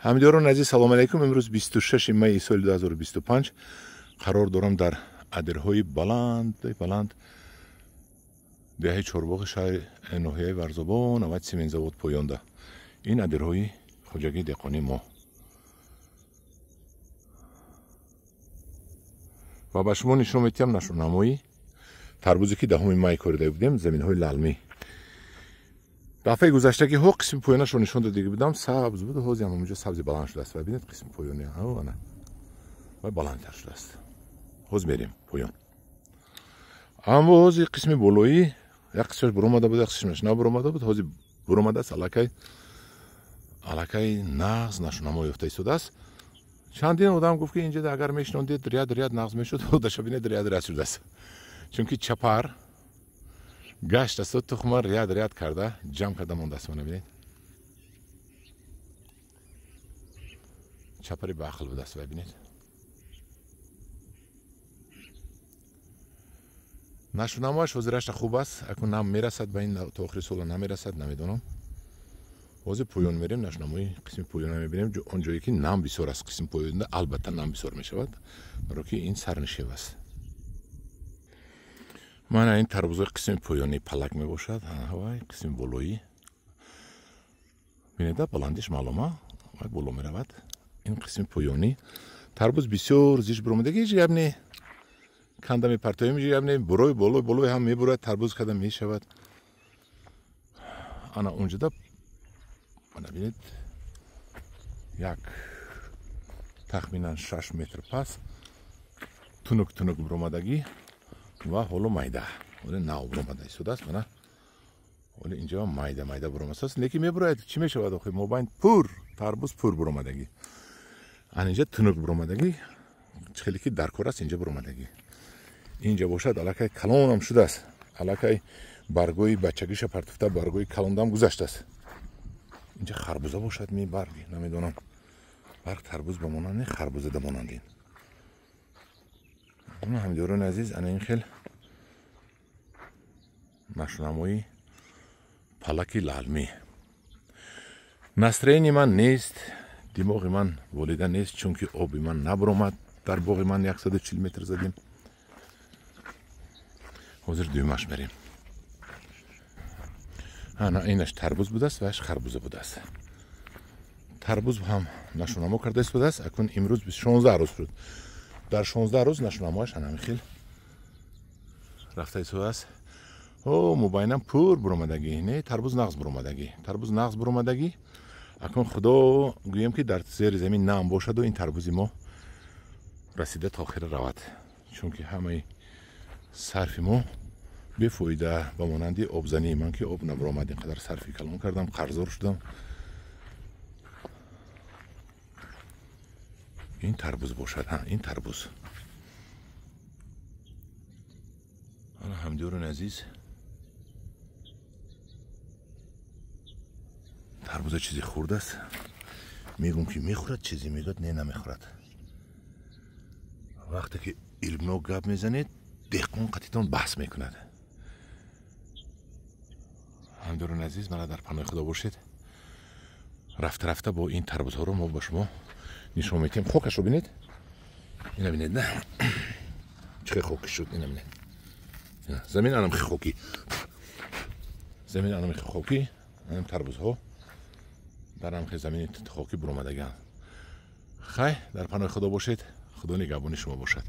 ҳамидорон азиз, салому алайкум. имрӯз 26 майи соли 2025 қарор дорам дар адирҳои баланд деҳаи Чорбоғи шаҳри ноҳияи Варзобон аваи сементзавод поёнда. ин адирҳои хоҷагии деҳқонии мо ва ба шумо нишон медиҳам нашонамои тарбузе ки 10 май корида будем, заминҳои лалмӣ. дафъаи гузашта ки ҳо қисми поёнашро нишон дода будам, сабз буд, ҳозир ҳам инҷо сабзи баланд шудааст. Ва бинед қисми поёни ана ва баландтар шудааст. ҳозир мерем поён. аммо ҳозир қисми болои як қисмаш буромада буд, як қисмаш набуромада буд. ҳозир буромадааст, аллакай нағз нашонамо ёфта истодааст. чандин одам гуфт ки инҷа агар мешинодед ряд нағз мешуд, ҳодаша бинед ряд шудааст. чунки чапар гаштаст, тухма ряд карда ҷамъ карда мондааст. мана бинед, чапари баақл будааст. ва бинед, нашунамоаш ҳозираша хуб аст. акун нам мерасад ба ин то охири сола намерасад, намедонам. ҳозир поён мерем, нашунамои қисми поёна мебинем. он ҷое ки нам бисёр аст, қисми поёнда албатта нам бисёр мешавад, баро ки ин сарнишев аст. мана ин тарбузои қисми поёни палак мебошад. ҳавай қисми болои бинеда баландиш маълума ва боло меравад. ин қисми поёни тарбуз бисёр зиш буромадаги ҳеҷ гап не, канда мепартоем, ҳеҷ гап не, бурои болои ҳам мебурад, тарбуз када мешавад. ана унҷода мана бинед, як тахминан 6 метр пас тунук буромадагӣ ва ҳоло майда ҳоле нав буромада истодааст. мана ҳоле инҷа майда буромадааст. лекин мебурояд чӣ мешавад? охир мобайн пур тарбуз пур буромадагӣ, ан инҷа тунук буромадагӣ, хеле ки даркор аст. инҷа буромадагӣ инҷа бошад, аллакай калонам шудааст. аллакай баргои бачагиша партофта баргои калондам гузаштааст. инҷа харбуза бошад, ми барги намедонам, барг тарбуз ба монанд не, харбуза да монанд. ин ҳамидорони азиз, ана ин хел нашунамои палаки лалмӣ. настроени ман нест, димоғи ман волида нест, чунки оби ман набуромад. дар боғи ман 140 метр задем. ҳозир дуюмаш мерем. ана инаш тарбуз будааст ва аш харбуза будааст. тарбуз ҳам нашунамо карда истодааст. акун имрӯз 16 рӯз шуд. дар 16 рӯз нашунамоаш ҳанами хел рафта истодааст. мубайнам пур буромадагӣ, не тарбуз нағз буромадагӣ. акун худо гӯем ки дар зери замин нам бошаду ин тарбузи мо расида то охира равад. чунки ҳамаи сарфи мо бефоида ба монанди обзании ман ки об набуромад. инқадар сарфи калон кардам, қарзор шудам. ин тарбуз бошад. ин тарбуз. ҳамидорони азиз, тарбуза чизи хурд аст. мегӯм ки мехӯрад, чизе мегӯяд не намехӯрад. вақте ки илмнок гап мезанед, деҳқон қатитон баҳс мекунад. ҳамидорони азиз, мана дар паноҳи худо бошед. рафта бо ин тарбузҳоро мо ба шумо нишон медиҳем. хокашро бинед, ина бинед, на чӣ хел хоки шуд. ина бинед, замин анам хел хоки, анам тарбузҳо дар ам хел замини хоки буромадагианд. хай дар паноҳи худо бошед. худо нигаҳбони шумо бошад.